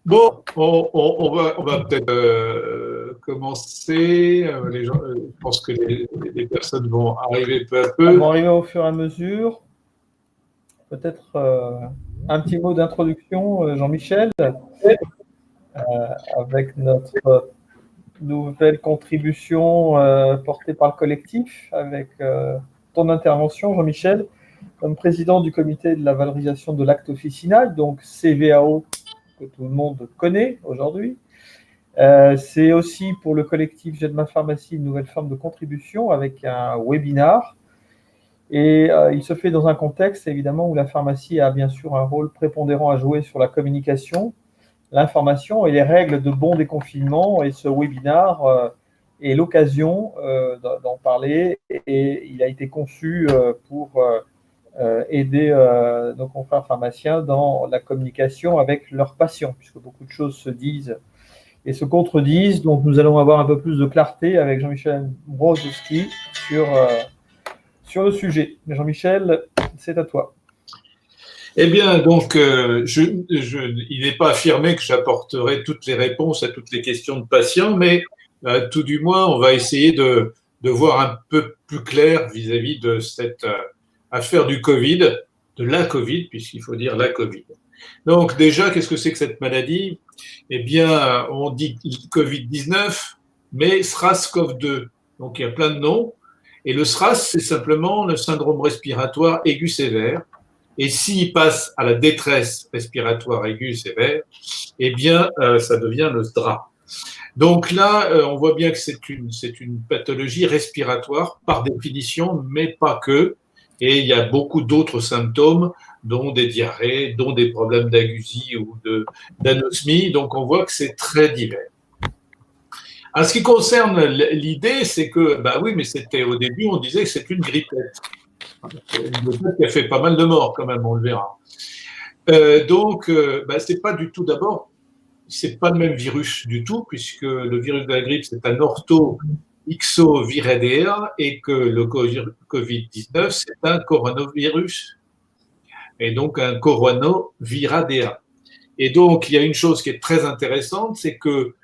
Bon, on va peut-être commencer. Je pense que les personnes vont arriver peu à peu. On va arriver au fur et à mesure. Peut-être un petit mot d'introduction, Jean-Michel, avec notre nouvelle contribution portée par le collectif, avec ton intervention, Jean-Michel, comme président du comité de la valorisation de l'acte officinal, donc CVAO, que tout le monde connaît aujourd'hui. C'est aussi pour le collectif J'aide ma pharmacie une nouvelle forme de contribution avec un webinar. Et il se fait dans un contexte, évidemment, où la pharmacie a bien sûr un rôle prépondérant à jouer sur la communication, l'information et les règles de bon déconfinement. Et ce webinar est l'occasion d'en parler. Et il a été conçu pour aider nos confrères pharmaciens dans la communication avec leurs patients, puisque beaucoup de choses se disent et se contredisent. Donc, nous allons avoir un peu plus de clarté avec Jean-Michel Broszewski sur le sujet. Jean-Michel, c'est à toi. Eh bien, donc, il n'est pas affirmé que j'apporterai toutes les réponses à toutes les questions de patients, mais tout du moins, on va essayer de voir un peu plus clair vis-à-vis de cette affaire du Covid, de la Covid, puisqu'il faut dire la Covid. Donc, déjà, qu'est-ce que c'est que cette maladie? Eh bien, on dit Covid-19, mais SRAS-CoV-2. Donc, il y a plein de noms. Et le SRAS, c'est simplement le syndrome respiratoire aigu sévère. Et s'il passe à la détresse respiratoire aiguë sévère, eh bien, ça devient le SDRA. Donc là, on voit bien que c'est une pathologie respiratoire par définition, mais pas que. Et il y a beaucoup d'autres symptômes, dont des diarrhées, dont des problèmes d'agusie ou d'anosmie. Donc on voit que c'est très divers. En ce qui concerne l'idée, c'est que, bah oui, mais c'était au début, on disait que c'est une grippette. Une grippette qui a fait pas mal de morts quand même, on le verra. Donc, c'est pas du tout, d'abord, c'est pas le même virus du tout, puisque le virus de la grippe, c'est un ortho-ixoviridae et que le Covid-19, c'est un coronavirus et donc un coronaviradea. Et donc, il y a une chose qui est très intéressante, c'est que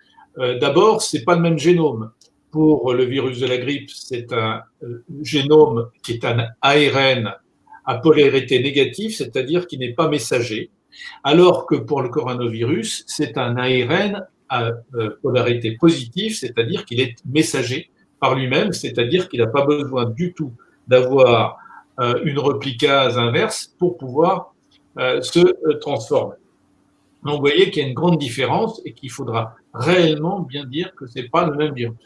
d'abord, c'est pas le même génome. Pour le virus de la grippe, c'est un génome qui est un ARN à polarité négative, c'est-à-dire qui n'est pas messager, alors que pour le coronavirus, c'est un ARN à polarité positive, c'est-à-dire qu'il est messager par lui-même, c'est-à-dire qu'il n'a pas besoin du tout d'avoir une replicase inverse pour pouvoir se transformer. Donc, vous voyez qu'il y a une grande différence et qu'il faudra réellement bien dire que ce n'est pas le même virus.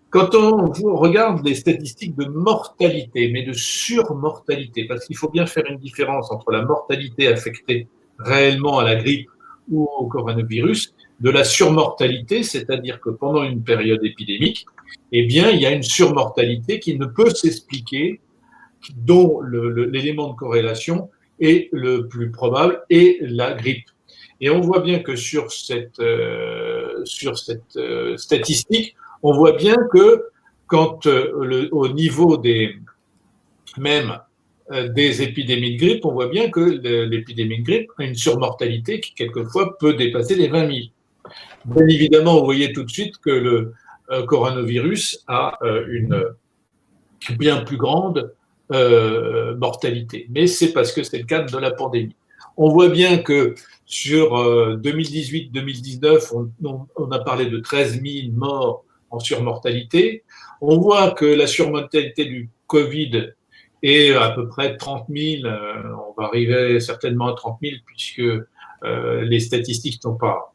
Quand on regarde les statistiques de mortalité, mais de surmortalité, parce qu'il faut bien faire une différence entre la mortalité affectée réellement à la grippe ou au coronavirus, de la surmortalité, c'est-à-dire que pendant une période épidémique, eh bien, il y a une surmortalité qui ne peut s'expliquer, dont l'élément de corrélation est le plus probable, est la grippe. Et on voit bien que sur cette statistique, on voit bien que quand au niveau des épidémies de grippe, on voit bien que l'épidémie de grippe a une surmortalité qui quelquefois peut dépasser les 20 000. Bien évidemment, vous voyez tout de suite que le coronavirus a une bien plus grande mortalité. Mais c'est parce que c'est le cadre de la pandémie. On voit bien que sur 2018-2019, on a parlé de 13 000 morts en surmortalité. On voit que la surmortalité du Covid est à peu près 30 000. On va arriver certainement à 30 000 puisque les statistiques ne sont pas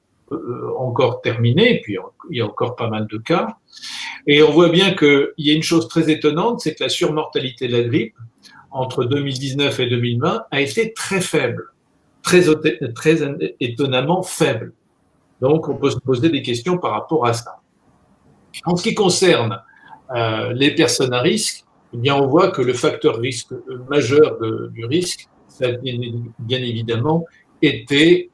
encore terminées, puis il y a encore pas mal de cas. Et on voit bien qu'il y a une chose très étonnante, c'est que la surmortalité de la grippe entre 2019 et 2020 a été très faible, très étonnamment faible. Donc, on peut se poser des questions par rapport à ça. En ce qui concerne les personnes à risque, eh bien, on voit que le facteur risque majeur du risque, ça a bien évidemment été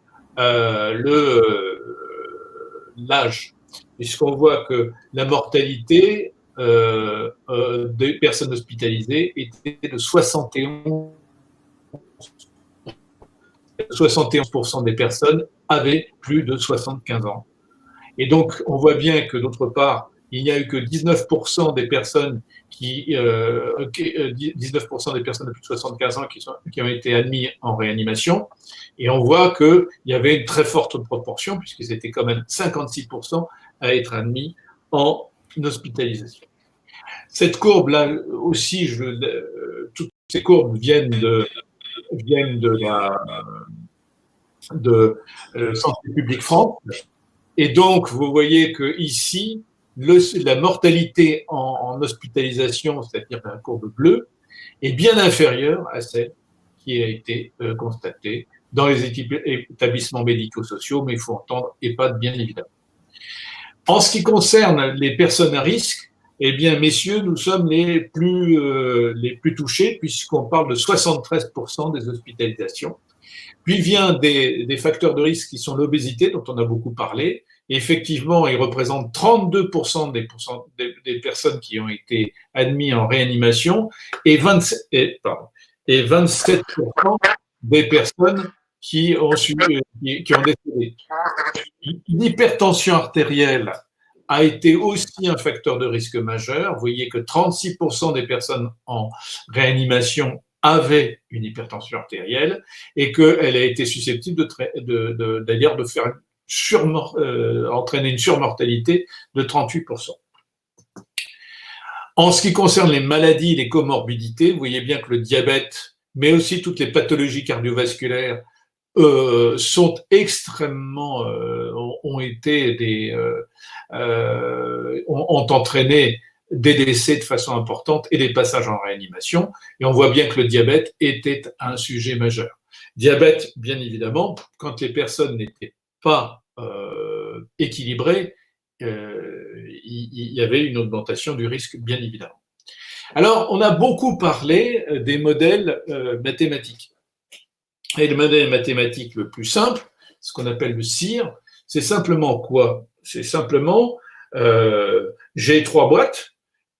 l'âge, puisqu'on voit que la mortalité des personnes hospitalisées était de 71% des personnes avaient plus de 75 ans. Et donc, on voit bien que d'autre part, il n'y a eu que 19% des personnes 19% des personnes de plus de 75 ans qui ont été admis en réanimation. Et on voit qu'il y avait une très forte proportion, puisqu'ils étaient quand même 56% à être admis en hospitalisation. Cette courbe-là aussi, toutes ces courbes viennent de Santé publique France. Et donc, vous voyez que ici, la mortalité en hospitalisation, c'est-à-dire la courbe bleue, est bien inférieure à celle qui a été constatée dans les établissements médico-sociaux, mais il faut entendre EHPAD, bien évidemment. En ce qui concerne les personnes à risque, eh bien, messieurs, nous sommes les plus touchés, puisqu'on parle de 73% des hospitalisations. Puis vient des facteurs de risque qui sont l'obésité, dont on a beaucoup parlé. Et effectivement, ils représentent 32% des personnes qui ont été admises en réanimation et 27% des personnes qui ont décédé. L'hypertension artérielle a été aussi un facteur de risque majeur. Vous voyez que 36% des personnes en réanimation avaient une hypertension artérielle et qu'elle a été susceptible d'ailleurs de faire entraîner une surmortalité de 38%. En ce qui concerne les maladies, les comorbidités, vous voyez bien que le diabète, mais aussi toutes les pathologies cardiovasculaires sont extrêmement ont entraîné des décès de façon importante et des passages en réanimation. Et on voit bien que le diabète était un sujet majeur. Diabète, bien évidemment, quand les personnes n'étaient pas équilibrées, il y avait une augmentation du risque, bien évidemment. Alors, on a beaucoup parlé des modèles mathématiques. Et le modèle mathématique le plus simple, ce qu'on appelle le CIR, c'est simplement quoi? C'est simplement, j'ai 3 boîtes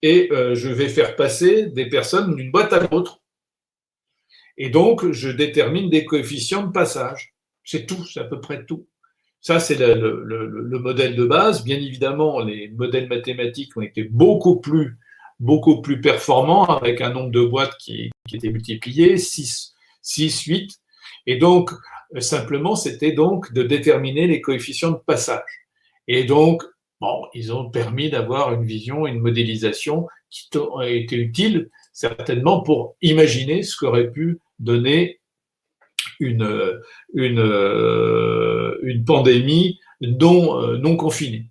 et je vais faire passer des personnes d'une boîte à l'autre. Et donc, je détermine des coefficients de passage. C'est tout, c'est à peu près tout. Ça, c'est le modèle de base. Bien évidemment, les modèles mathématiques ont été beaucoup plus performants avec un nombre de boîtes qui était multiplié, 6, 8. Et donc, simplement, c'était donc de déterminer les coefficients de passage. Et donc, bon, ils ont permis d'avoir une vision, une modélisation qui a été utile certainement pour imaginer ce qu'aurait pu donner une pandémie non confinée.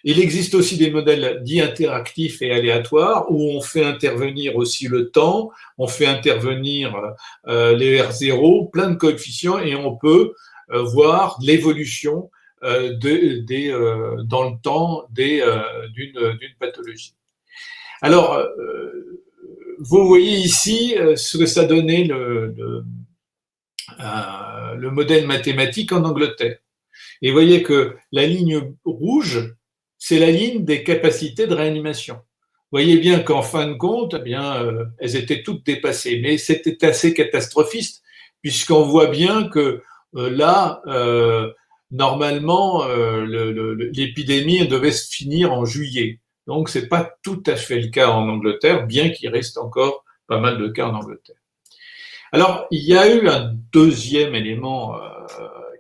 Il existe aussi des modèles dits interactifs et aléatoires où on fait intervenir aussi le temps, on fait intervenir les R0, plein de coefficients et on peut voir l'évolution dans le temps d'une pathologie. Alors, vous voyez ici ce que ça donnait le modèle mathématique en Angleterre. Et vous voyez que la ligne rouge, c'est la ligne des capacités de réanimation. Vous voyez bien qu'en fin de compte, eh bien, elles étaient toutes dépassées. Mais c'était assez catastrophiste, puisqu'on voit bien que là, normalement, l'épidémie devait se finir en juillet. Donc, c'est pas tout à fait le cas en Angleterre, bien qu'il reste encore pas mal de cas en Angleterre. Alors, il y a eu un deuxième élément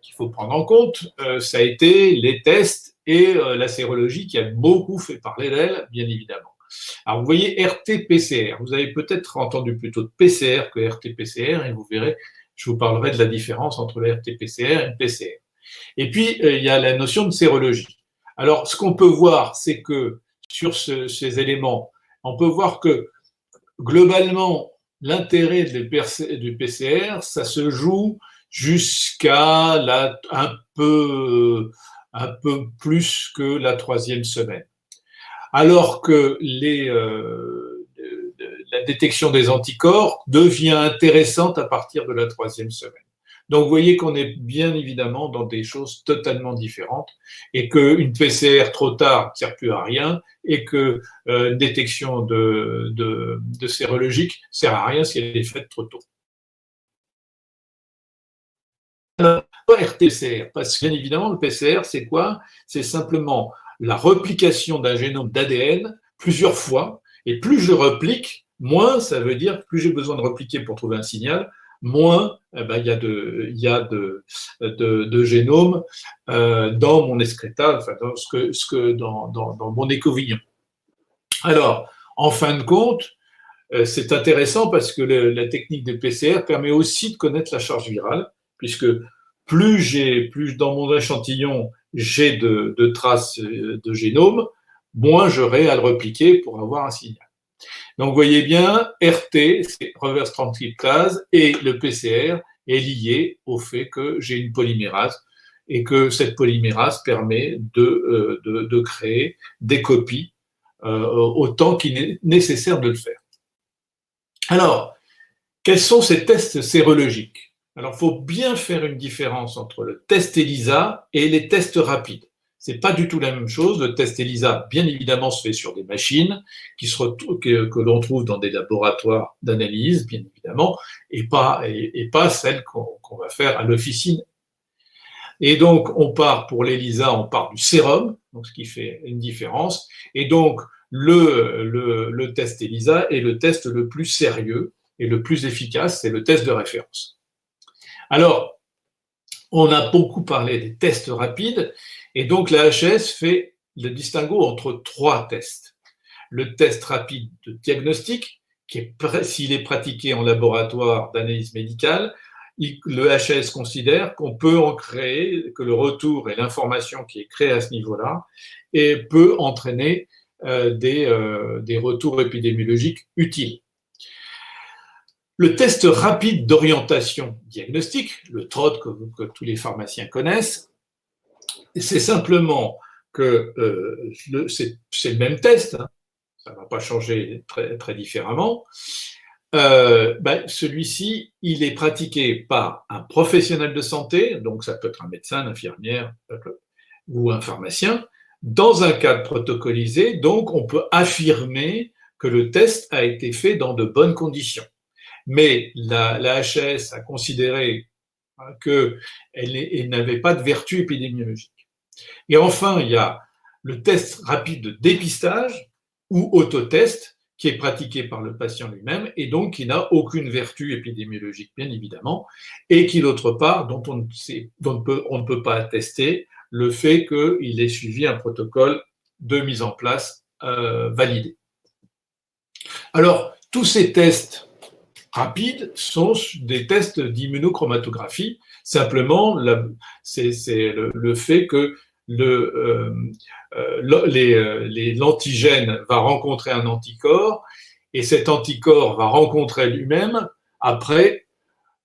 qu'il faut prendre en compte, ça a été les tests et la sérologie qui a beaucoup fait parler d'elle, bien évidemment. Alors, vous voyez RT-PCR, vous avez peut-être entendu plutôt de PCR que RT-PCR, et vous verrez, je vous parlerai de la différence entre le RT-PCR et le PCR. Et puis, il y a la notion de sérologie. Alors, ce qu'on peut voir, c'est que sur ces éléments, on peut voir que globalement, l'intérêt du PCR, ça se joue jusqu'à un peu plus que la 3e semaine. Alors que la détection des anticorps devient intéressante à partir de la 3e semaine. Donc, vous voyez qu'on est bien évidemment dans des choses totalement différentes et qu'une PCR trop tard ne sert plus à rien et que une détection de sérologique ne sert à rien si elle est faite trop tôt. Alors, pourquoi RT-PCR? Parce que bien évidemment, le PCR, c'est quoi? C'est simplement la replication d'un génome d'ADN plusieurs fois, et plus je replique, moins ça veut dire plus j'ai besoin de repliquer pour trouver un signal, moins il y a de génomes dans mon excréta, enfin, dans mon écouvillon. Alors, en fin de compte, c'est intéressant parce que la technique des PCR permet aussi de connaître la charge virale, puisque plus dans mon échantillon j'ai de traces de génome, moins j'aurai à le repliquer pour avoir un signal. Donc, vous voyez bien, RT, c'est reverse transcriptase, et le PCR est lié au fait que j'ai une polymérase et que cette polymérase permet de créer des copies autant qu'il est nécessaire de le faire. Alors, quels sont ces tests sérologiques? Alors, il faut bien faire une différence entre le test ELISA et les tests rapides. C'est pas du tout la même chose. Le test ELISA, bien évidemment, se fait sur des machines que l'on trouve dans des laboratoires d'analyse, bien évidemment, et pas celles qu'on va faire à l'officine. Et donc, pour l'ELISA, on part du sérum, donc ce qui fait une différence. Et donc, le test ELISA est le test le plus sérieux et le plus efficace, c'est le test de référence. Alors, on a beaucoup parlé des tests rapides, et donc la HS fait le distinguo entre trois tests. Le test rapide de diagnostic, s'il est pratiqué en laboratoire d'analyse médicale, le HS considère qu'on peut en créer, que le retour et l'information qui est créée à ce niveau-là et peut entraîner des retours épidémiologiques utiles. Le test rapide d'orientation diagnostique, le TROD que tous les pharmaciens connaissent, c'est simplement que c'est le même test, hein, ça ne va pas changer très, très différemment. Celui-ci, il est pratiqué par un professionnel de santé, donc ça peut être un médecin, une infirmière ou un pharmacien, dans un cadre protocolisé, donc on peut affirmer que le test a été fait dans de bonnes conditions. Mais la HS a considéré qu'elle n'avait pas de vertu épidémiologique. Et enfin, il y a le test rapide de dépistage ou autotest qui est pratiqué par le patient lui-même et donc qui n'a aucune vertu épidémiologique, bien évidemment, et qui, d'autre part, dont on ne peut pas attester le fait qu'il ait suivi un protocole de mise en place validé. Alors, tous ces tests rapides sont des tests d'immunochromatographie. Simplement, c'est le fait que l'antigène va rencontrer un anticorps et cet anticorps va rencontrer lui-même, après,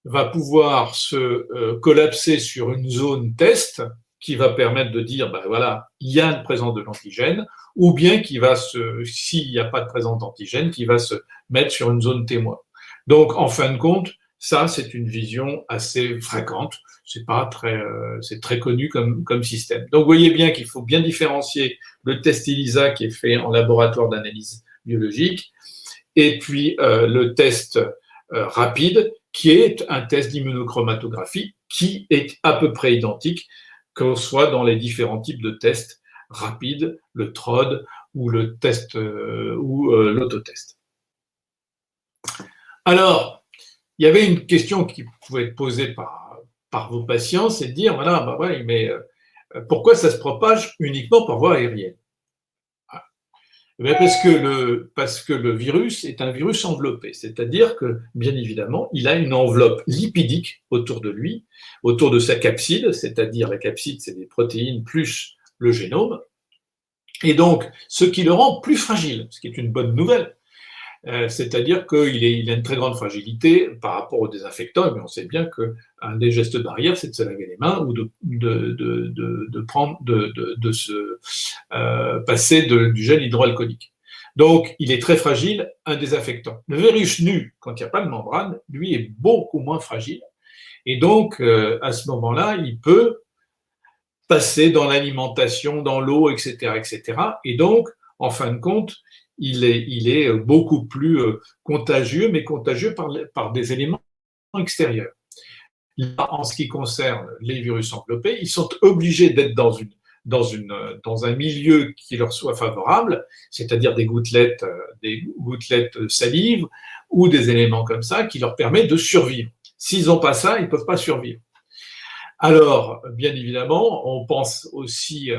va pouvoir se collapser sur une zone test qui va permettre de dire, ben voilà, il y a une présence de l'antigène, ou bien s'il n'y a pas de présence d'antigène, qui va se mettre sur une zone témoin. Donc, en fin de compte, ça, c'est une vision assez fréquente. C'est très connu comme système. Donc, vous voyez bien qu'il faut bien différencier le test ELISA qui est fait en laboratoire d'analyse biologique et puis le test rapide qui est un test d'immunochromatographie qui est à peu près identique qu'on soit dans les différents types de tests rapides, le TROD ou le test ou l'autotest. Alors, il y avait une question qui pouvait être posée par vos patients, c'est de dire, voilà, bah ouais, mais pourquoi ça se propage uniquement par voie aérienne? Parce que le virus est un virus enveloppé, c'est-à-dire que, bien évidemment, il a une enveloppe lipidique autour de lui, autour de sa capside, c'est-à-dire la capside, c'est des protéines plus le génome, et donc, ce qui le rend plus fragile, ce qui est une bonne nouvelle. C'est-à-dire qu'il a une très grande fragilité par rapport aux désinfectants, mais on sait bien qu'un des gestes barrières, c'est de se laver les mains ou de se passer du gel hydroalcoolique. Donc, il est très fragile, un désinfectant. Le virus nu, quand il n'y a pas de membrane, lui est beaucoup moins fragile. Et donc, à ce moment-là, il peut passer dans l'alimentation, dans l'eau, etc., etc. Et donc, en fin de compte, il est beaucoup plus contagieux, mais contagieux par des éléments extérieurs. Là, en ce qui concerne les virus enveloppés, ils sont obligés d'être dans un milieu qui leur soit favorable, c'est-à-dire des gouttelettes de salive ou des éléments comme ça qui leur permettent de survivre. S'ils n'ont pas ça, ils ne peuvent pas survivre. Alors, bien évidemment, on pense aussi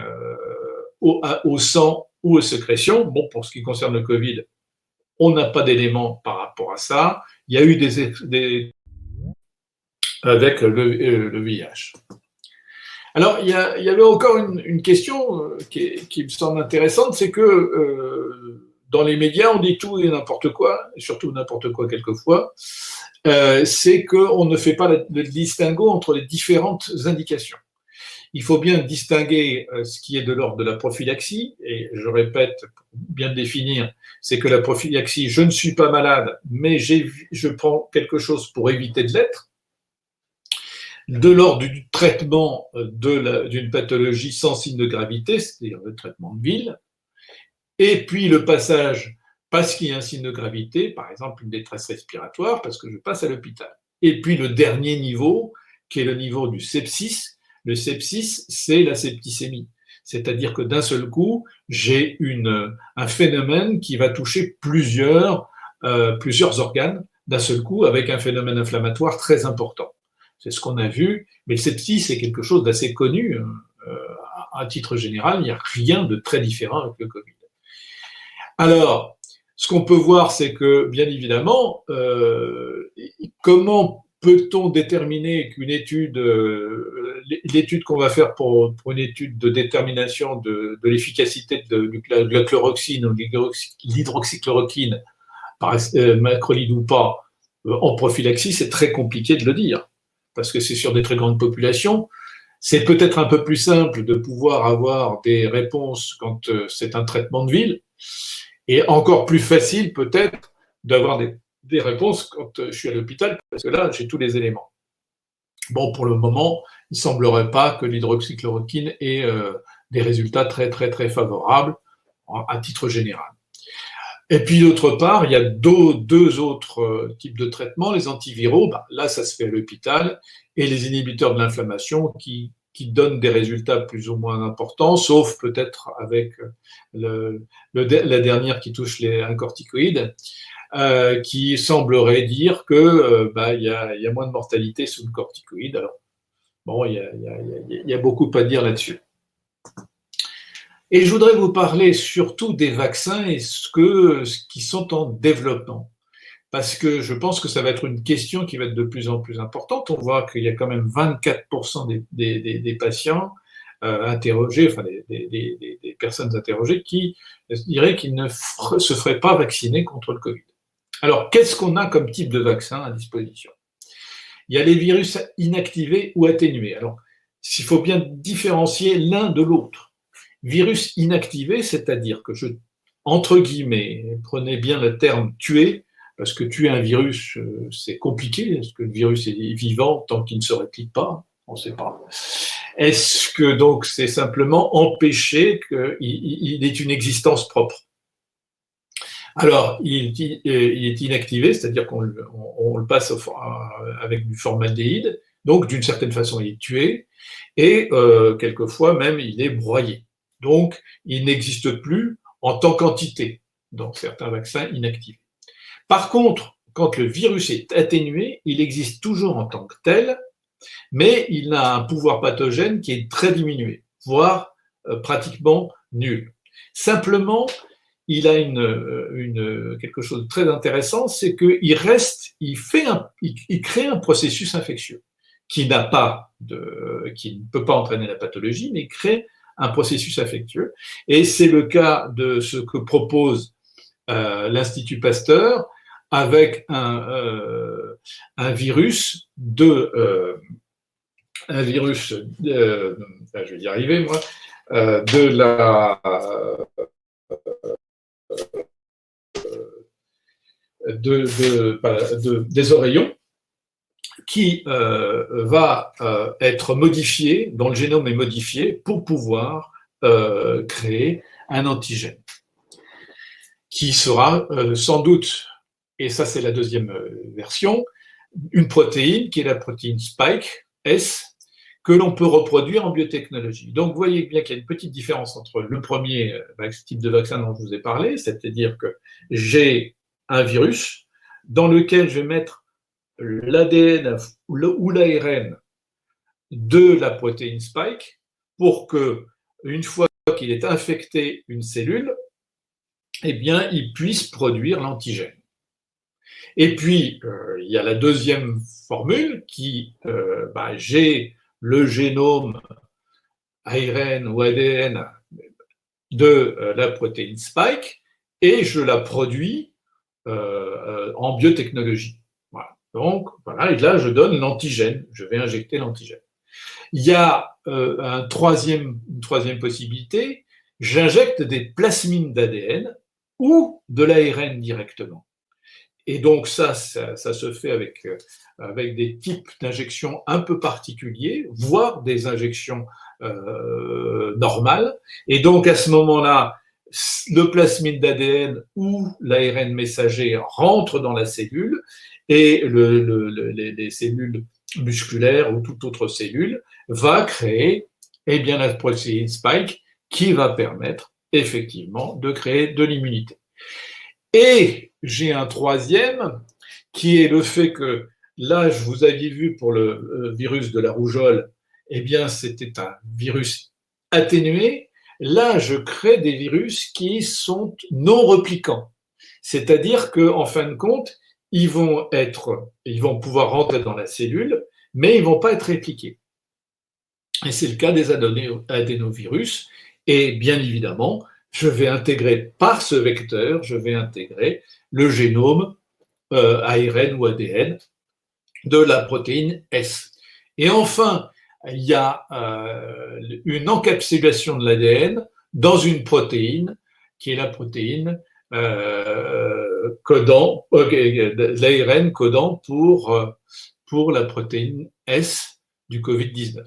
au sang ou aux sécrétions. Bon, pour ce qui concerne le Covid, on n'a pas d'éléments par rapport à ça. Il y a eu avec le VIH. Alors, il y avait encore une question qui me semble intéressante, c'est que dans les médias, on dit tout et n'importe quoi, et surtout n'importe quoi quelquefois, c'est qu'on ne fait pas le distinguo entre les différentes indications. Il faut bien distinguer ce qui est de l'ordre de la prophylaxie, et je répète, pour bien le définir, c'est que la prophylaxie, je ne suis pas malade, mais je prends quelque chose pour éviter de l'être. De l'ordre du traitement d'une pathologie sans signe de gravité, c'est-à-dire le traitement de ville, et puis le passage, parce qu'il y a un signe de gravité, par exemple une détresse respiratoire, parce que je passe à l'hôpital. Et puis le dernier niveau, qui est le niveau du sepsis. Le sepsis, c'est la septicémie. C'est-à-dire que d'un seul coup, j'ai un phénomène qui va toucher plusieurs organes d'un seul coup, avec un phénomène inflammatoire très important. C'est ce qu'on a vu, mais le sepsis, c'est quelque chose d'assez connu. À titre général, il n'y a rien de très différent avec le Covid. Alors, ce qu'on peut voir, c'est que, bien évidemment, comment peut-on déterminer qu'une étude, l'étude qu'on va faire pour une étude de détermination de l'efficacité de la chloroxine ou de l'hydroxychloroquine, macrolide ou pas, en prophylaxie, c'est très compliqué de le dire, parce que c'est sur des très grandes populations. C'est peut-être un peu plus simple de pouvoir avoir des réponses quand c'est un traitement de ville, et encore plus facile peut-être d'avoir des réponses quand je suis à l'hôpital, parce que là, j'ai tous les éléments. Bon, pour le moment, il ne semblerait pas que l'hydroxychloroquine ait des résultats très, très, très favorables à titre général. Et puis, d'autre part, il y a deux autres types de traitements. Les antiviraux, là, ça se fait à l'hôpital, et les inhibiteurs de l'inflammation qui donnent des résultats plus ou moins importants, sauf peut-être avec la dernière qui touche un corticoïde, qui semblerait dire que il y a moins de mortalité sous le corticoïde. Alors, bon, il y a beaucoup à dire là-dessus. Et je voudrais vous parler surtout des vaccins et ce qui sont en développement. Parce que je pense que ça va être une question qui va être de plus en plus importante. On voit qu'il y a quand même 24% des patients interrogés, enfin des personnes interrogées qui diraient qu'ils ne se feraient pas vacciner contre le Covid. Alors, qu'est-ce qu'on a comme type de vaccin à disposition? Il y a les virus inactivés ou atténués. Alors, il faut bien différencier l'un de l'autre. Virus inactivé, c'est-à-dire que entre guillemets, prenez bien le terme tuer, parce que tuer un virus, c'est compliqué, parce que le virus est vivant tant qu'il ne se réplique pas, on ne sait pas. Est-ce que donc c'est simplement empêcher qu'il ait une existence propre? Alors, il est inactivé, c'est-à-dire qu'on le passe avec du formaldéhyde, donc d'une certaine façon il est tué, et quelquefois même il est broyé. Donc, il n'existe plus en tant qu'entité dans certains vaccins inactivés. Par contre, quand le virus est atténué, il existe toujours en tant que tel, mais il a un pouvoir pathogène qui est très diminué, voire pratiquement nul. Simplement, il a quelque chose de très intéressant, c'est qu'il crée un processus infectieux qui ne peut pas entraîner la pathologie, mais crée un processus infectieux. Et c'est le cas de ce que propose l'Institut Pasteur avec un virus je vais y arriver moi, des oreillons qui va être modifié, dont le génome est modifié pour pouvoir créer un antigène qui sera sans doute, et ça c'est la deuxième version, une protéine qui est la protéine Spike S, que l'on peut reproduire en biotechnologie. Donc, vous voyez bien qu'il y a une petite différence entre le premier type de vaccin dont je vous ai parlé, c'est-à-dire que j'ai un virus dans lequel je vais mettre l'ADN ou l'ARN de la protéine Spike pour que, une fois qu'il ait infecté une cellule, eh bien, il puisse produire l'antigène. Et puis, il y a la deuxième formule qui, j'ai le génome ARN ou ADN de la protéine Spike et je la produis en biotechnologie. Voilà. Donc, voilà, et là, je donne l'antigène, je vais injecter l'antigène. Il y a une troisième possibilité, j'injecte des plasmines d'ADN ou de l'ARN directement. Et donc ça se fait avec des types d'injections un peu particuliers, voire des injections normales. Et donc à ce moment-là, le plasmide d'ADN ou l'ARN messager rentre dans la cellule et les cellules musculaires ou toute autre cellule va créer la protéine Spike qui va permettre effectivement de créer de l'immunité. Et j'ai un troisième qui est le fait que là, je vous aviez vu pour le virus de la rougeole, eh bien, c'était un virus atténué. Là, je crée des virus qui sont non replicants. C'est-à-dire qu'en fin de compte, ils vont pouvoir rentrer dans la cellule, mais ils ne vont pas être répliqués. Et c'est le cas des adénovirus. Et bien évidemment, je vais intégrer par ce vecteur, je vais intégrer le génome ARN ou ADN de la protéine S. Et enfin, il y a une encapsulation de l'ADN dans une protéine qui est la protéine codant, l'ARN codant pour la protéine S du Covid-19.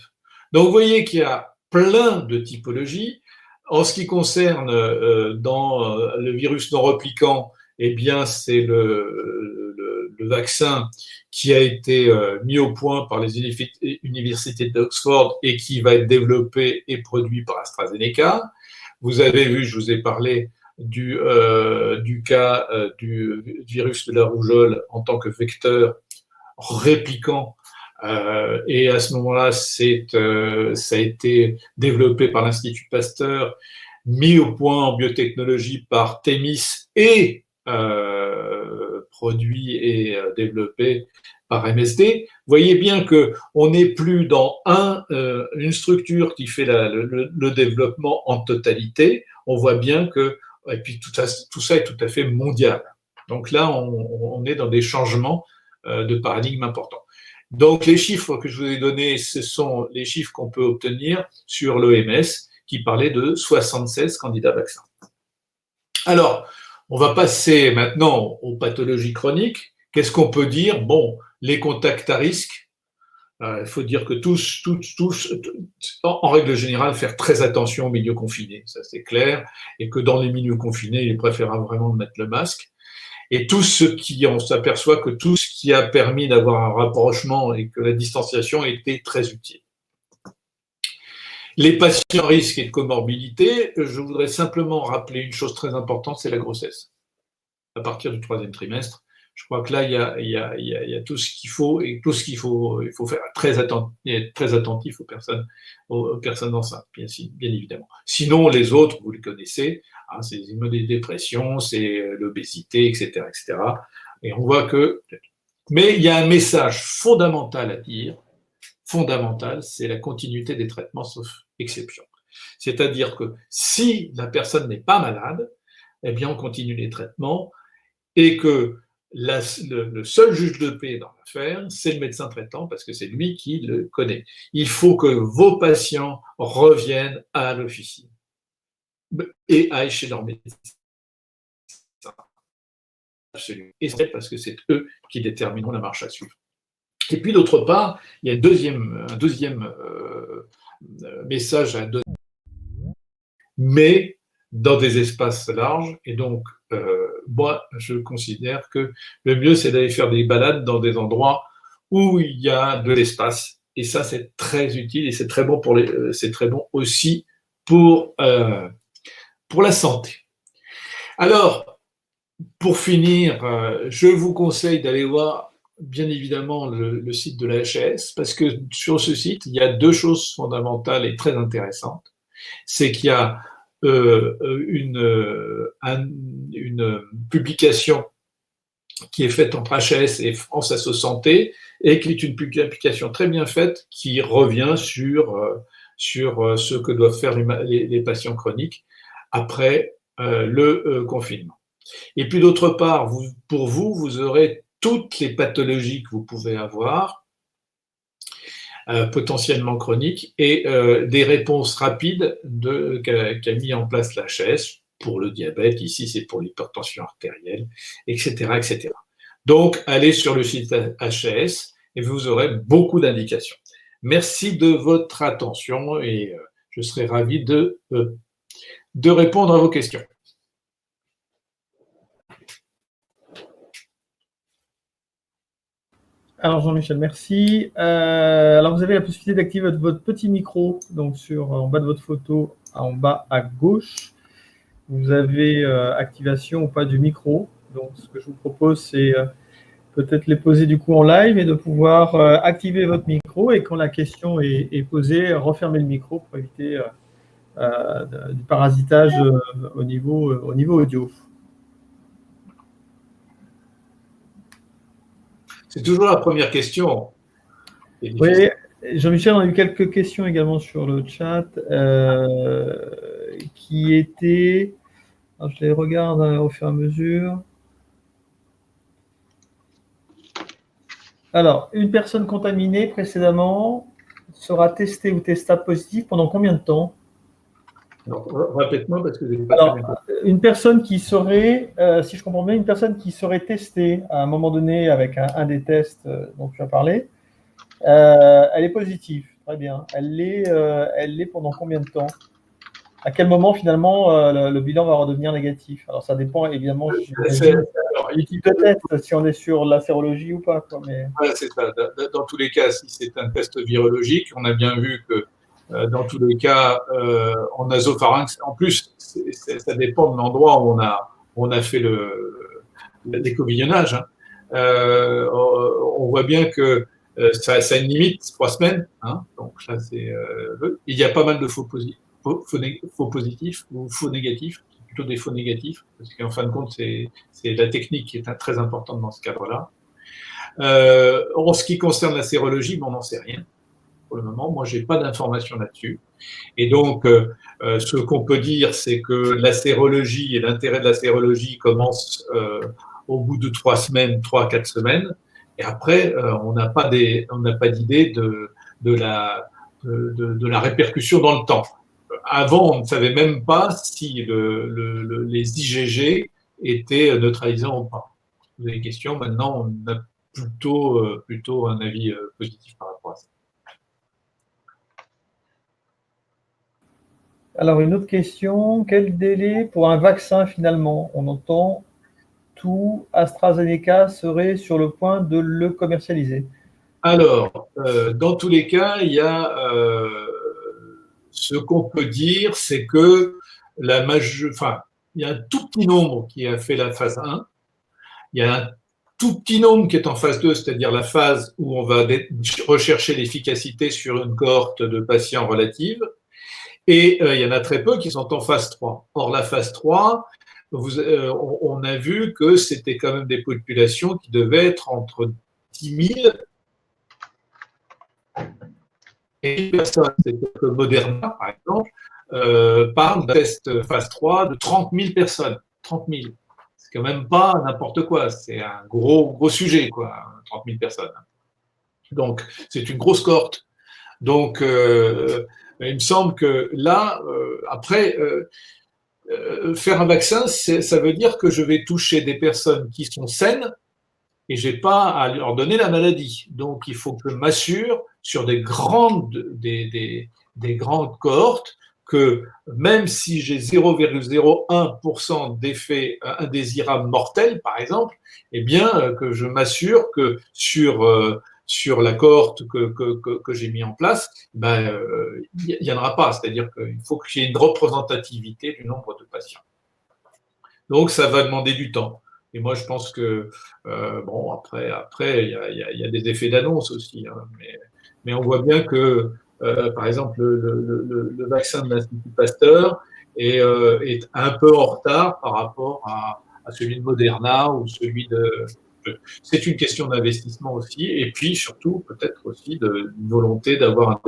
Donc vous voyez qu'il y a plein de typologies. En ce qui concerne dans le virus non replicant, eh bien c'est le vaccin qui a été mis au point par les universités d'Oxford et qui va être développé et produit par AstraZeneca. Vous avez vu, je vous ai parlé du cas du virus de la rougeole en tant que vecteur répliquant. Et à ce moment-là, ça a été développé par l'Institut Pasteur, mis au point en biotechnologie par Thémis et produit et développé par MSD. Vous voyez bien qu'on n'est plus dans une structure qui fait le développement en totalité. On voit bien et puis tout ça est tout à fait mondial. Donc là, on est dans des changements de paradigme importants. Donc, les chiffres que je vous ai donnés, ce sont les chiffres qu'on peut obtenir sur l'OMS, qui parlait de 76 candidats vaccins. Alors, on va passer maintenant aux pathologies chroniques. Qu'est-ce qu'on peut dire? Bon, les contacts à risque. Il faut dire que tous, en règle générale, faire très attention aux milieux confinés, ça c'est clair, et que dans les milieux confinés, il est préférable vraiment de mettre le masque. Et on s'aperçoit que tout ce qui a permis d'avoir un rapprochement et que la distanciation était très utile. Les patients à risque et de comorbidité, je voudrais simplement rappeler une chose très importante, c'est la grossesse. À partir du 3e trimestre, je crois que là, il y a tout ce qu'il faut et tout ce qu'il faut, il faut faire être très attentif aux personnes enceintes, bien évidemment. Sinon, les autres, vous les connaissez, c'est les immunodépressions, c'est l'obésité, etc., etc. Et on voit mais il y a un message fondamental à dire, c'est la continuité des traitements, sauf exception. C'est-à-dire que si la personne n'est pas malade, eh bien, on continue les traitements et que le seul juge de paix dans l'affaire, c'est le médecin traitant parce que c'est lui qui le connaît. Il faut que vos patients reviennent à l'officine et aillent chez leur médecin. Absolument. Et c'est parce que c'est eux qui détermineront la marche à suivre. Et puis d'autre part, il y a un deuxième message à donner, mais dans des espaces larges. Et donc, moi, je considère que le mieux, c'est d'aller faire des balades dans des endroits où il y a de l'espace. Et ça, c'est très utile et c'est très bon c'est très bon aussi pour la santé. Alors, pour finir, je vous conseille d'aller voir bien évidemment le site de la HAS, parce que sur ce site, il y a deux choses fondamentales et très intéressantes. C'est qu'il y a une publication qui est faite entre HAS et France Asso Santé, et qui est une publication très bien faite qui revient sur ce que doivent faire les patients chroniques après le confinement. Et puis d'autre part, pour vous aurez toutes les pathologies que vous pouvez avoir, potentiellement chroniques, et des réponses rapides qu'a mis en place la HAS pour le diabète, ici c'est pour l'hypertension artérielle, etc., etc. Donc, allez sur le site HAS et vous aurez beaucoup d'indications. Merci de votre attention et je serai ravi de répondre à vos questions. Alors Jean-Michel, merci. Alors vous avez la possibilité d'activer votre petit micro, donc en bas de votre photo, en bas à gauche. Vous avez activation ou pas du micro. Donc ce que je vous propose, c'est peut-être les poser du coup en live et de pouvoir activer votre micro, et quand la question est posée, refermer le micro pour éviter du parasitage au niveau audio. C'est toujours la première question. Oui, Jean-Michel, on a eu quelques questions également sur le chat qui étaient, alors je les regarde au fur et à mesure. Alors, une personne contaminée précédemment sera testée ou testable positive pendant combien de temps? Répète-moi parce que j'ai pas Alors, très bien. une personne qui serait, si je comprends bien, une personne qui serait testée à un moment donné avec un des tests dont tu as parlé, elle est positive, très bien. Elle l'est pendant combien de temps? À quel moment finalement le bilan va redevenir négatif? Alors ça dépend évidemment du type de test, si on est sur la sérologie ou pas, quoi, mais... Voilà, c'est ça. Dans tous les cas, si c'est un test virologique, on a bien vu que dans tous les cas, en nasopharynx, en plus, ça dépend de l'endroit où on a fait l'écovillonnage. Hein. On voit bien que ça a une limite, 3 semaines. Hein, donc ça, il y a pas mal de faux positifs ou faux négatifs, plutôt des faux négatifs, parce qu'en fin de compte, c'est la technique qui est très importante dans ce cadre-là. En ce qui concerne la sérologie, on n'en sait rien pour le moment. Moi, j'ai pas d'informations là-dessus. Et donc, ce qu'on peut dire, c'est que la sérologie et l'intérêt de la sérologie commence au bout de 3 semaines, 3-4 semaines. Et après, on n'a pas d'idée de la répercussion dans le temps. Avant, on ne savait même pas si les IgG étaient neutralisants ou pas. Vous avez des questions, maintenant, on a plutôt un avis positif par rapport à ça. Alors, une autre question, quel délai pour un vaccin finalement? On entend tout AstraZeneca serait sur le point de le commercialiser. Alors, dans tous les cas, il y a ce qu'on peut dire, c'est que il y a un tout petit nombre qui a fait la phase 1, il y a un tout petit nombre qui est en phase 2, c'est-à-dire la phase où on va rechercher l'efficacité sur une cohorte de patients relative, et il y en a très peu qui sont en phase 3. Or, la phase 3, on a vu que c'était quand même des populations qui devaient être entre 10 000 et 1 000 personnes. C'est-à-dire que Moderna, par exemple, parle d'un test phase 3 de 30 000 personnes. 30 000. C'est quand même pas n'importe quoi. C'est un gros sujet, quoi, 30 000 personnes. Donc, c'est une grosse cohorte. Donc, il me semble que là, après, faire un vaccin, ça veut dire que je vais toucher des personnes qui sont saines et je n'ai pas à leur donner la maladie. Donc, il faut que je m'assure sur des grandes cohortes que même si j'ai 0,01% d'effets indésirables mortels, par exemple, eh bien, que je m'assure que sur sur la cohorte que j'ai mis en place, ben, il n'y en aura pas. C'est-à-dire qu'il faut qu'il y ait une représentativité du nombre de patients. Donc, ça va demander du temps. Et moi, je pense que, bon, après, il y a des effets d'annonce aussi. Hein, mais on voit bien que, par exemple, le vaccin de l'Institut Pasteur est un peu en retard par rapport à celui de Moderna ou celui de. C'est une question d'investissement aussi, et puis surtout peut-être aussi d'une volonté d'avoir un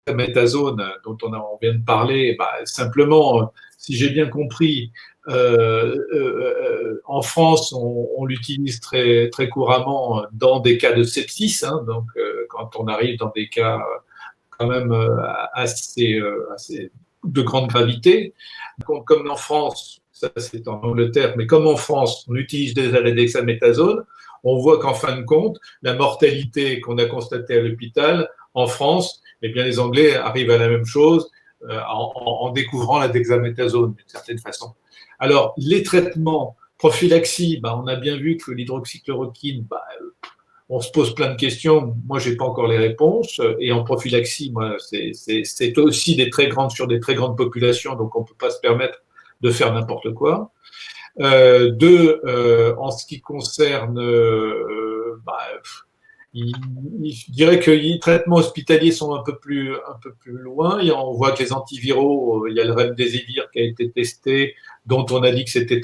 dexaméthasone dont on vient de parler. Bah, simplement, si j'ai bien compris, en France, on l'utilise très, très couramment dans des cas de sepsis, hein, donc quand on arrive dans des cas quand même assez de grande gravité. Comme en France, ça c'est en Angleterre, mais comme en France, on utilise déjà la dexaméthasone, on voit qu'en fin de compte, la mortalité qu'on a constatée à l'hôpital, en France, eh bien, les Anglais arrivent à la même chose en découvrant la dexaméthasone d'une certaine façon. Alors, les traitements, prophylaxie, bah, on a bien vu que l'hydroxychloroquine, bah, on se pose plein de questions. Moi, j'ai pas encore les réponses. Et en prophylaxie, moi, c'est aussi sur des très grandes populations, donc on peut pas se permettre de faire n'importe quoi. En ce qui concerne, je dirais que les traitements hospitaliers sont un peu plus loin. Et on voit que les antiviraux, il y a le remdesivir qui a été testé, dont on a dit que c'était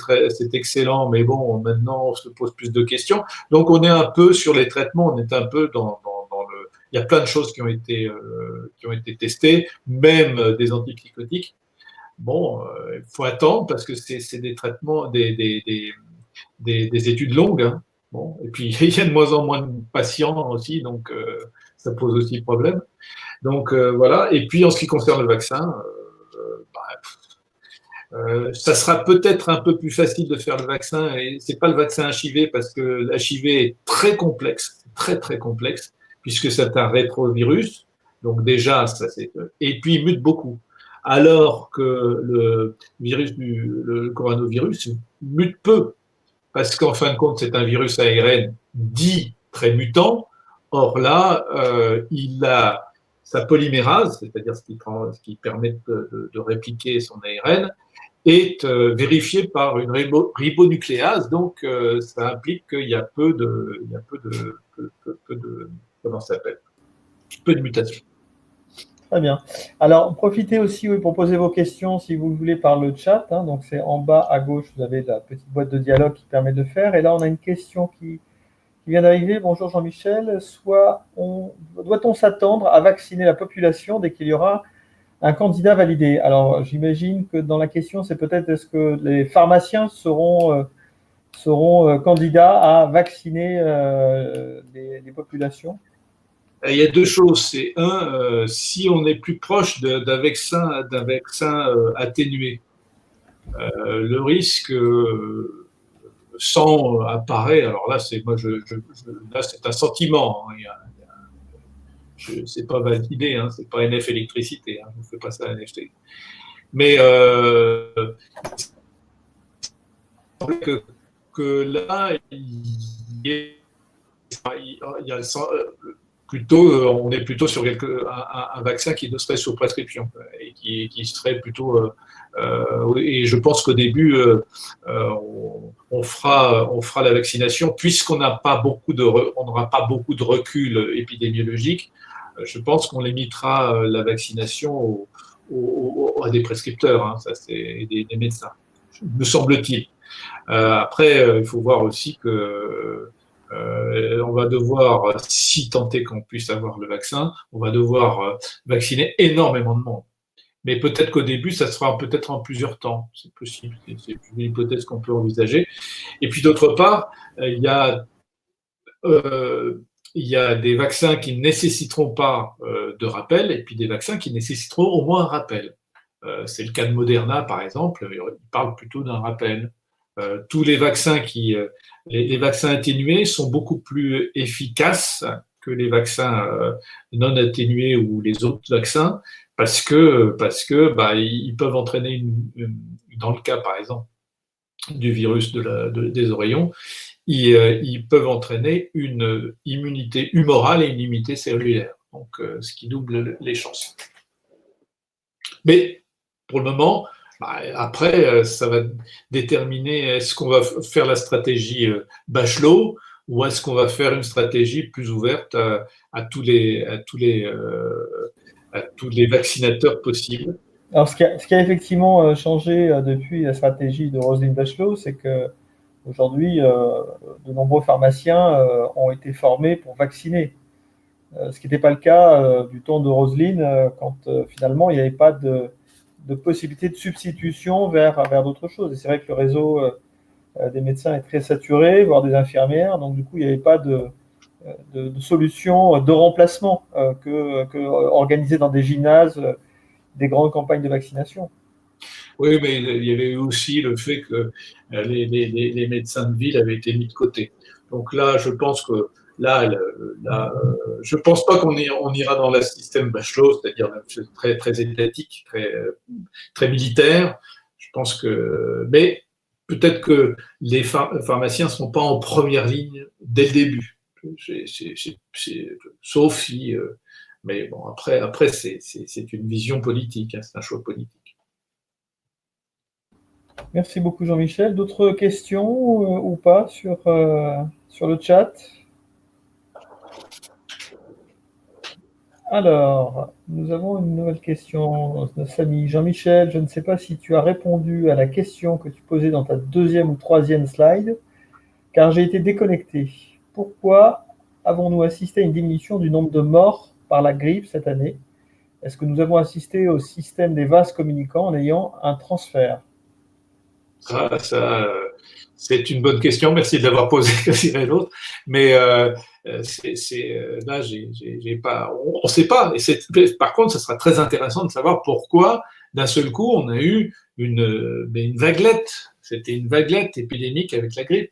excellent, mais bon, maintenant on se pose plus de questions. Donc on est un peu sur les traitements, on est un peu dans le. Il y a plein de choses qui ont été testées, même des antipsychotiques. Bon, il faut attendre parce que c'est des traitements, des études longues. Hein. Bon, et puis il y a de moins en moins de patients aussi, donc ça pose aussi problème. Donc voilà. Et puis en ce qui concerne le vaccin, ça sera peut-être un peu plus facile de faire le vaccin. Et c'est pas le vaccin HIV parce que l'HIV est très complexe, très très complexe, puisque c'est un rétrovirus. Donc déjà, et puis il mute beaucoup. Alors que le coronavirus mute peu, parce qu'en fin de compte, c'est un virus ARN dit très mutant. Or là, il a sa polymérase, c'est-à-dire ce qui permet de répliquer son ARN, est vérifié par une ribonucléase. Donc, ça implique qu'il y a peu de comment ça s'appelle, peu de mutations. Très bien. Alors, profitez aussi pour poser vos questions, si vous le voulez, par le chat. Hein. Donc, c'est en bas à gauche, vous avez la petite boîte de dialogue qui permet de faire. Et là, on a une question qui vient d'arriver. Bonjour Jean-Michel. Doit-on s'attendre à vacciner la population dès qu'il y aura un candidat validé? Alors, j'imagine que dans la question, c'est peut-être est-ce que les pharmaciens seront candidats à vacciner les populations? Il y a deux choses. C'est si on est plus proche d'un vaccin atténué, le risque sans apparaît. Alors là, c'est là, c'est un sentiment. Hein. C'est pas validé. Hein, c'est pas NF électricité. Hein, on ne fait pas ça à NFT. Mais que là, il y a plutôt, on est plutôt sur un vaccin qui ne serait sous prescription et qui serait plutôt. Et je pense qu'au début, on fera la vaccination puisqu'on n'a pas on n'aura pas beaucoup de recul épidémiologique. Je pense qu'on limitera la vaccination à des prescripteurs, hein, ça c'est des médecins, me semble-t-il. Après, il faut voir aussi que on va devoir, si tant est qu'on puisse avoir le vaccin, on va devoir vacciner énormément de monde. Mais peut-être qu'au début, ça sera peut-être en plusieurs temps. C'est possible, c'est une hypothèse qu'on peut envisager. Et puis d'autre part, il y a des vaccins qui ne nécessiteront pas de rappel et puis des vaccins qui nécessiteront au moins un rappel. C'est le cas de Moderna, par exemple, il parle plutôt d'un rappel. Tous les vaccins les vaccins atténués sont beaucoup plus efficaces que les vaccins non atténués ou les autres vaccins parce que ils peuvent entraîner dans le cas par exemple du virus des oreillons, ils peuvent entraîner une immunité humorale et une immunité cellulaire, donc ce qui double les chances. Mais pour le moment, après, ça va déterminer est-ce qu'on va faire la stratégie Bachelot ou est-ce qu'on va faire une stratégie plus ouverte à tous les vaccinateurs possibles. Alors, ce qui a effectivement changé depuis la stratégie de Roselyne Bachelot, c'est que aujourd'hui, de nombreux pharmaciens ont été formés pour vacciner. Ce qui n'était pas le cas du temps de Roselyne, quand finalement il n'y avait pas de possibilité de substitution vers d'autres choses. Et c'est vrai que le réseau des médecins est très saturé, voire des infirmières, donc du coup il n'y avait pas de solution de remplacement que organiser dans des gymnases des grandes campagnes de vaccination. Oui, mais il y avait aussi le fait que les médecins de ville avaient été mis de côté. Donc là, je pense que je pense pas qu'on ira dans le système Bachelot, c'est-à-dire très, très étatique, très, très militaire. Je pense que, mais peut-être que les pharmaciens ne seront pas en première ligne dès le début. Sauf si, mais bon, après c'est une vision politique, hein, c'est un choix politique. Merci beaucoup Jean-Michel. D'autres questions ou pas sur le chat? Alors, nous avons une nouvelle question de notre ami Jean-Michel. Je ne sais pas si tu as répondu à la question que tu posais dans ta deuxième ou troisième slide, car j'ai été déconnecté. Pourquoi avons-nous assisté à une diminution du nombre de morts par la grippe cette année? Est-ce que nous avons assisté au système des vases communicants en ayant un transfert? C'est une bonne question. Merci de l'avoir posée, comme l'autre. Mais là, j'ai pas, on ne sait pas. Par contre, ce sera très intéressant de savoir pourquoi, d'un seul coup, on a eu une vaguelette. C'était une vaguelette épidémique avec la grippe.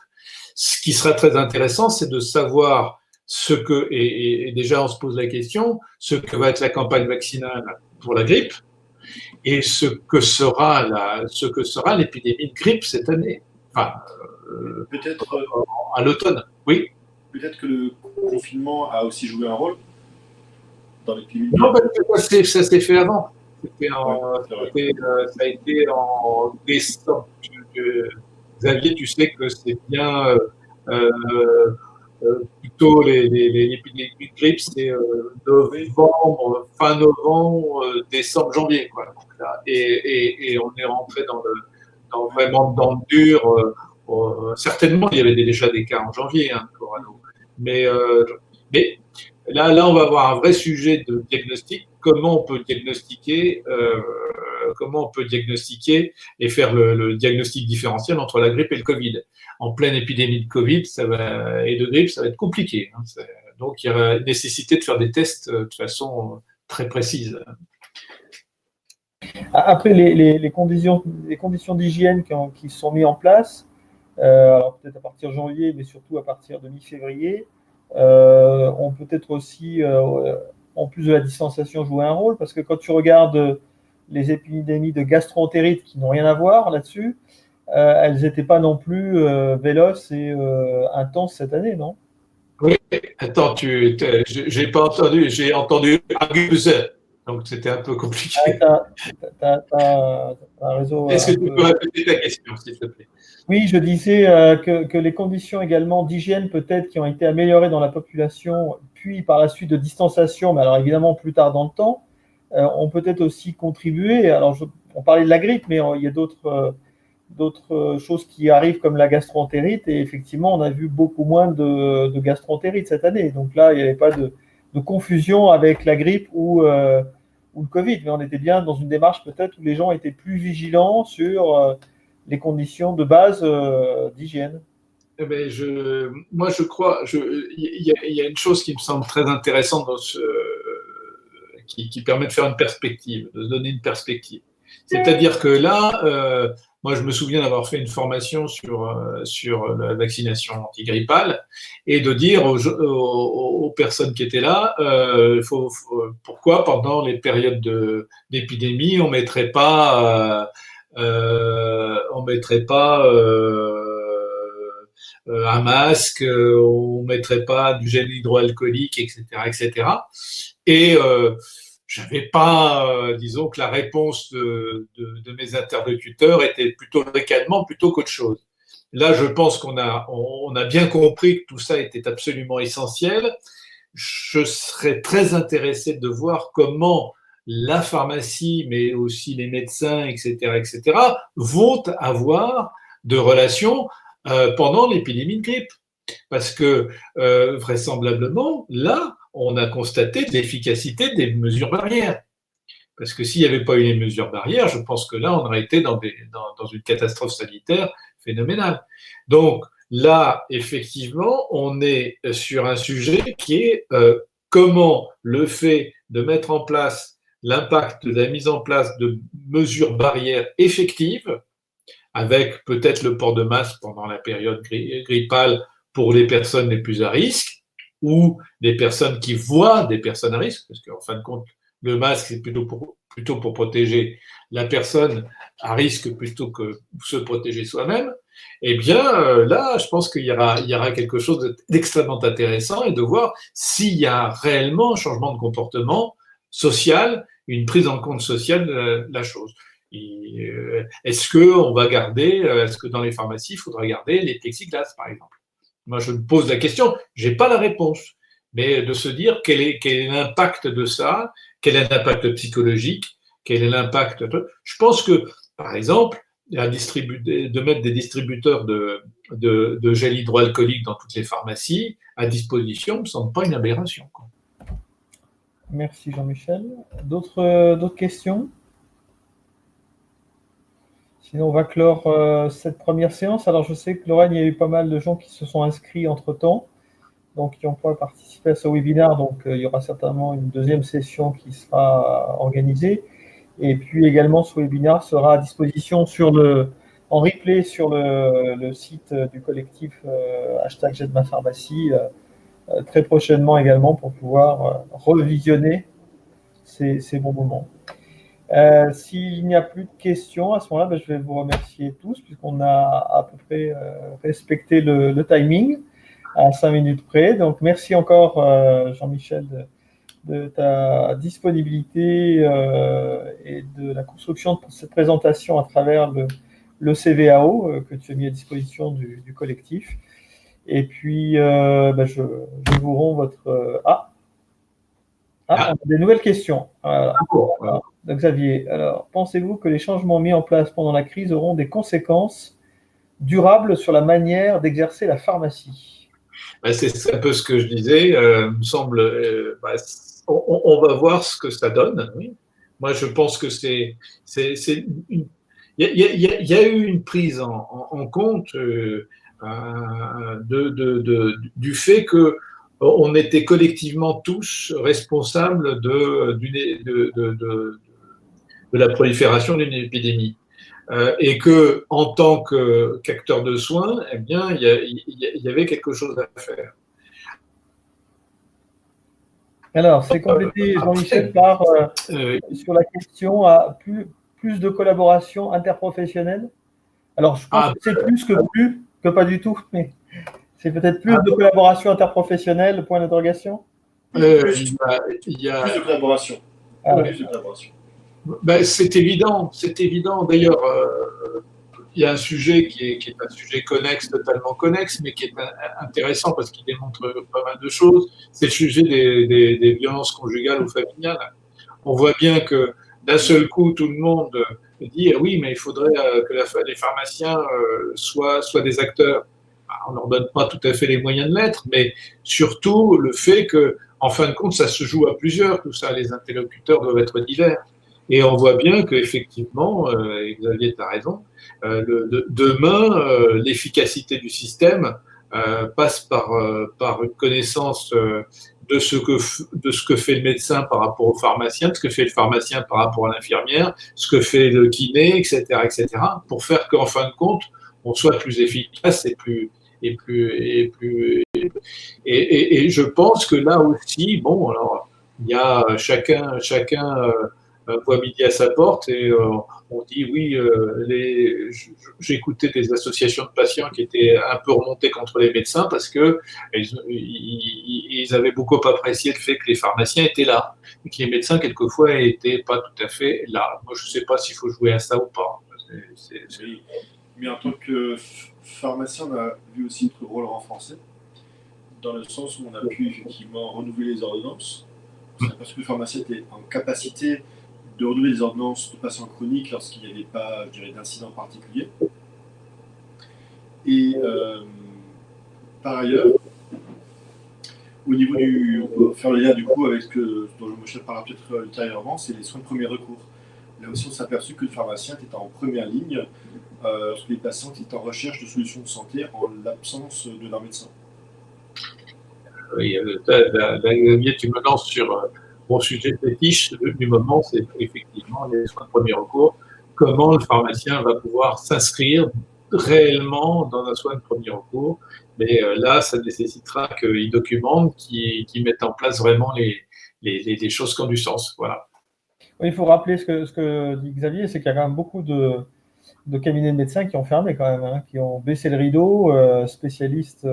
Ce qui sera très intéressant, c'est de savoir ce que, et déjà on se pose la question, ce que va être la campagne vaccinale pour la grippe et ce que sera l'épidémie de grippe cette année. Enfin, peut-être à l'automne, oui. Peut-être que le confinement a aussi joué un rôle dans l'épidémie. Non, ça s'est fait avant. Ça a été en décembre. Xavier, tu sais que c'est bien plutôt l'épidémie de grippe, c'est novembre, fin novembre, décembre, janvier. Quoi. Donc, là, et on est rentré vraiment dans le dur. Certainement, il y avait déjà des cas en janvier, hein, Corano. Mais là, on va avoir un vrai sujet de diagnostic. Comment on peut diagnostiquer et faire le diagnostic différentiel entre la grippe et le Covid. En pleine épidémie de Covid et de grippe, ça va être compliqué. Hein. Donc, il y aura nécessité de faire des tests de façon très précise. Après, les conditions d'hygiène qui sont mises en place, alors peut-être à partir de janvier, mais surtout à partir de mi-février, ont peut-être aussi, en plus de la distanciation, joué un rôle, parce que quand tu regardes les épidémies de gastro-entérite qui n'ont rien à voir là-dessus, elles n'étaient pas non plus véloces et intenses cette année, non? Oui, attends, j'ai pas entendu, j'ai entendu Aguze, donc c'était un peu compliqué. T'as un réseau. Est-ce que tu peux répéter ta question, s'il te plaît? Oui, je disais que les conditions également d'hygiène peut-être qui ont été améliorées dans la population, puis par la suite de distanciation, mais alors évidemment plus tard dans le temps, ont peut-être aussi contribué. Alors, on parlait de la grippe, mais il y a d'autres choses qui arrivent comme la gastro-entérite, et effectivement, on a vu beaucoup moins de gastro-entérite cette année. Donc là, il n'y avait pas de confusion avec la grippe ou le Covid, mais on était bien dans une démarche peut-être où les gens étaient plus vigilants sur les conditions de base d'hygiène. Eh ben, moi, je crois, il y a une chose qui me semble très intéressante qui permet de faire une perspective, de donner une perspective. C'est-à-dire que là, moi, je me souviens d'avoir fait une formation sur la vaccination antigrippale et de dire aux personnes qui étaient là, pourquoi pendant les périodes d'épidémie, on mettrait pas un masque, on mettrait pas du gel hydroalcoolique, etc., etc. Et j'avais pas, disons que la réponse de mes interlocuteurs était plutôt le ricanement plutôt qu'autre chose. Là, je pense qu'on a bien compris que tout ça était absolument essentiel. Je serais très intéressé de voir comment la pharmacie, mais aussi les médecins, etc., vont avoir de relations pendant l'épidémie de grippe. Parce que vraisemblablement, là, on a constaté l'efficacité des mesures barrières. Parce que s'il n'y avait pas eu les mesures barrières, je pense que là, on aurait été dans une catastrophe sanitaire phénoménale. Donc là, effectivement, on est sur un sujet qui est comment le fait de mettre en place l'impact de la mise en place de mesures barrières effectives, avec peut-être le port de masque pendant la période grippale pour les personnes les plus à risque, ou les personnes qui voient des personnes à risque, parce qu'en fin de compte, le masque, c'est plutôt pour protéger la personne à risque plutôt que se protéger soi-même. Eh bien, là, je pense qu'il y aura quelque chose d'extrêmement intéressant et de voir s'il y a réellement un changement de comportement social, une prise en compte sociale de la chose. Est-ce que dans les pharmacies, il faudra garder les plexiglas, par exemple? Moi, je me pose la question, je n'ai pas la réponse, mais de se dire quel est l'impact de ça, quel est l'impact psychologique, quel est l'impact. Je pense que, par exemple, de mettre des distributeurs de gel hydroalcoolique dans toutes les pharmacies à disposition ne me semble pas une aberration, quoi. Merci Jean-Michel. D'autres questions? Sinon, on va clore cette première séance. Alors, je sais que Lorraine, il y a eu pas mal de gens qui se sont inscrits entre-temps, donc qui ont pas participé à ce webinaire. Donc, il y aura certainement une deuxième session qui sera organisée. Et puis également, ce webinaire sera à disposition en replay sur le site du collectif #JetMaPharmacie très prochainement également pour pouvoir revisionner ces bons moments. S'il n'y a plus de questions, à ce moment-là, je vais vous remercier tous, puisqu'on a à peu près respecté le timing à 5 minutes près. Donc, merci encore, Jean-Michel, de ta disponibilité et de la construction de cette présentation à travers le CVAO que tu as mis à disposition du collectif. Et puis, je vous rends votre... on a des nouvelles questions. Voilà. Donc, Xavier, alors, pensez-vous que les changements mis en place pendant la crise auront des conséquences durables sur la manière d'exercer la pharmacie? C'est un peu ce que je disais. Me semble, on va voir ce que ça donne. Oui. Moi, je pense que il y a eu une prise en compte du fait que on était collectivement tous responsables de la prolifération d'une épidémie. Et que, en tant qu'acteur de soins, eh bien, il y avait quelque chose à faire. Alors, c'est complété, Jean-Michel, par sur la question à plus de collaboration interprofessionnelle. Alors, je pense que c'est plus que pas du tout, mais c'est peut-être plus de collaboration interprofessionnelle, point d'interrogation. Il y a plus de collaboration. Plus de collaboration. Ben, c'est évident. D'ailleurs, il y a un sujet qui est un sujet connexe, totalement connexe, mais qui est intéressant parce qu'il démontre pas mal de choses. C'est le sujet des violences conjugales ou familiales. On voit bien que d'un seul coup, tout le monde dit oui, mais il faudrait que les pharmaciens soient des acteurs. On ne leur donne pas tout à fait les moyens de l'être, mais surtout le fait que, en fin de compte, ça se joue à plusieurs. Tout ça, les interlocuteurs doivent être divers. Et on voit bien qu'effectivement, Xavier, tu as raison, demain, l'efficacité du système passe par une connaissance de ce que fait le médecin par rapport au pharmacien, de ce que fait le pharmacien par rapport à l'infirmière, ce que fait le kiné, etc., pour faire qu'en fin de compte, on soit plus efficace et je pense que là aussi, bon, alors il y a chacun voit midi à sa porte et on dit oui, j'écoutais des associations de patients qui étaient un peu remontées contre les médecins parce que ils avaient beaucoup apprécié le fait que les pharmaciens étaient là et que les médecins quelquefois n'étaient pas tout à fait là. Moi, je ne sais pas s'il faut jouer à ça ou pas. Oui. Mais en tant que pharmacien, on a vu aussi notre rôle renforcé, dans le sens où on a pu effectivement renouveler les ordonnances. On s'est aperçu que le pharmacien était en capacité de renouveler les ordonnances de patients chroniques lorsqu'il n'y avait pas, je dirais, d'incident particulier. Et par ailleurs, au niveau du, on peut faire le lien du coup avec ce dont Jean-Michel parlera peut-être ultérieurement, c'est les soins de premier recours. Là aussi, on s'est aperçu que le pharmacien était en première ligne lorsque les patients étaient en recherche de solutions de santé en l'absence de leur médecin. Oui, tu me lances sur mon sujet fétiche du moment, c'est effectivement les soins de premier recours. Comment le pharmacien va pouvoir s'inscrire réellement dans un soin de premier recours? Mais là, ça nécessitera qu'il documente, qu'il mette en place vraiment les choses qui ont du sens. Voilà. Oui, il faut rappeler ce que dit Xavier, c'est qu'il y a quand même beaucoup de cabinets de médecins qui ont fermé quand même, hein, qui ont baissé le rideau, spécialistes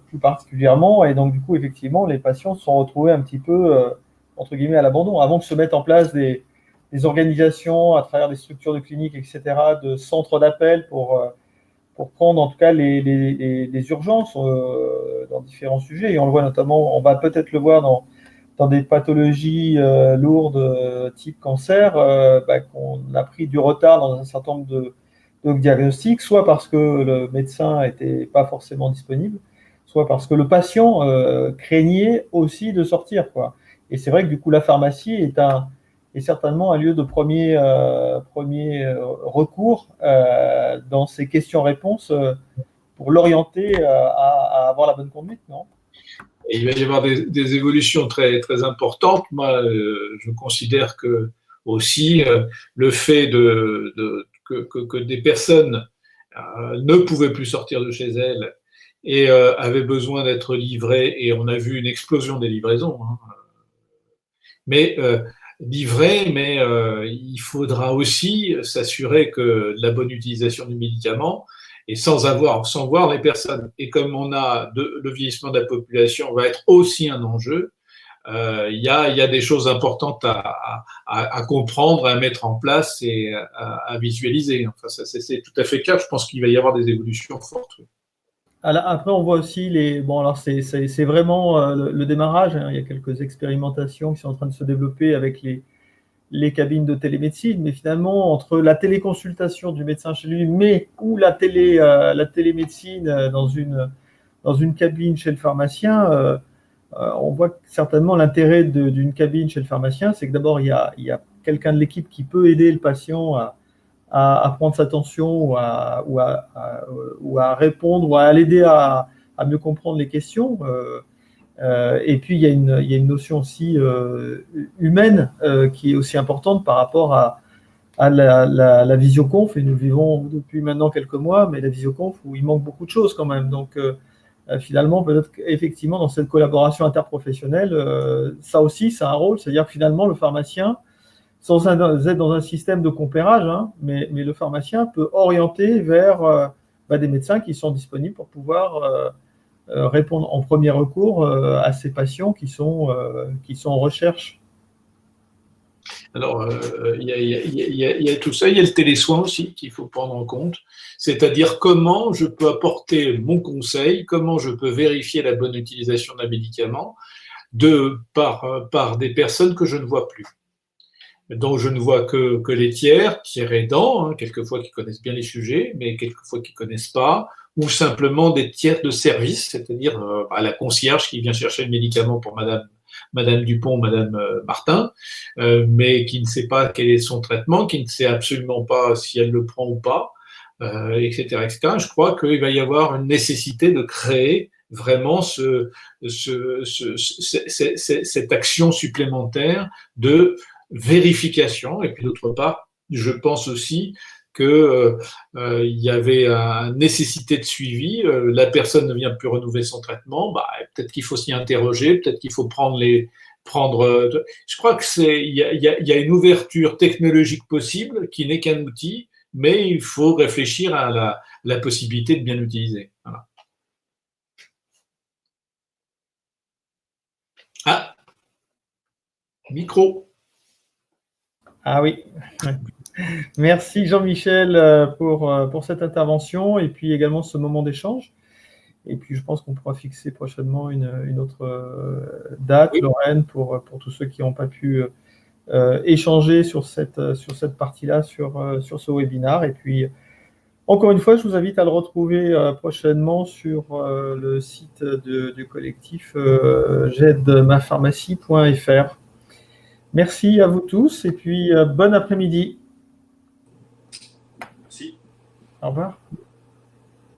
plus particulièrement, et donc du coup, effectivement, les patients se sont retrouvés un petit peu, entre guillemets, à l'abandon, avant que se mettent en place des organisations à travers des structures de cliniques, etc., de centres d'appel pour prendre en tout cas les urgences dans différents sujets. Et on le voit notamment, on va peut-être le voir dans des pathologies lourdes type cancer, qu'on a pris du retard dans un certain nombre de diagnostics, soit parce que le médecin n'était pas forcément disponible, soit parce que le patient craignait aussi de sortir, quoi. Et c'est vrai que du coup, la pharmacie est certainement un lieu de premier recours dans ces questions-réponses pour l'orienter à avoir la bonne conduite, non? Et il va y avoir des évolutions très, très importantes. Moi, je considère que aussi le fait que des personnes ne pouvaient plus sortir de chez elles et avaient besoin d'être livrées, et on a vu une explosion des livraisons, hein. Mais livrées, mais il faudra aussi s'assurer que la bonne utilisation du médicament et sans voir les personnes. Et comme le vieillissement de la population va être aussi un enjeu, il y a des choses importantes à comprendre, à mettre en place et à visualiser. Enfin, c'est tout à fait clair. Je pense qu'il va y avoir des évolutions fortes. Alors, après, on voit aussi bon, alors c'est vraiment le démarrage, hein. Il y a quelques expérimentations qui sont en train de se développer avec les cabines de télémédecine, mais finalement, entre la téléconsultation du médecin chez lui, ou la télémédecine dans une cabine chez le pharmacien, on voit certainement l'intérêt d'une cabine chez le pharmacien, c'est que d'abord, il y a quelqu'un de l'équipe qui peut aider le patient à prendre sa tension ou à répondre ou à l'aider à mieux comprendre les questions. Et puis, il y a une notion aussi humaine qui est aussi importante par rapport à la visioconf. Et nous vivons depuis maintenant quelques mois, mais la visioconf où il manque beaucoup de choses quand même. Donc, finalement, peut-être qu'effectivement, dans cette collaboration interprofessionnelle, ça aussi, c'est un rôle. C'est-à-dire que finalement, le pharmacien, sans être dans un système de compérage, hein, mais le pharmacien peut orienter vers des médecins qui sont disponibles pour pouvoir répondre en premier recours à ces patients qui sont en recherche. Alors, il y a tout ça. Il y a le télésoin aussi qu'il faut prendre en compte. C'est-à-dire comment je peux apporter mon conseil, comment je peux vérifier la bonne utilisation d'un médicament par des personnes que je ne vois plus. Donc, je ne vois que les tiers aidants, hein, quelquefois qui connaissent bien les sujets, mais quelquefois qui ne connaissent pas, ou simplement des tiers de service, c'est-à-dire la concierge qui vient chercher le médicament pour Madame Dupont, Madame Martin, mais qui ne sait pas quel est son traitement, qui ne sait absolument pas si elle le prend ou pas, etc., etc. Je crois qu'il va y avoir une nécessité de créer vraiment cette action supplémentaire de vérification. Et puis d'autre part, je pense aussi qu'il y avait une nécessité de suivi. La personne ne vient plus renouveler son traitement. Peut-être qu'il faut s'y interroger, peut-être qu'il faut prendre Je crois que il y a une ouverture technologique possible qui n'est qu'un outil, mais il faut réfléchir à la possibilité de bien l'utiliser. Voilà. Ah, micro. Ah oui. Merci Jean-Michel pour cette intervention et puis également ce moment d'échange. Et puis je pense qu'on pourra fixer prochainement une autre date, oui. Lorraine, pour tous ceux qui n'ont pas pu échanger sur cette partie-là, sur ce webinaire. Et puis, encore une fois, je vous invite à le retrouver prochainement sur le site du collectif j'aide-ma-pharmacie.fr. Merci à vous tous et puis bon après-midi. Merci. Au revoir.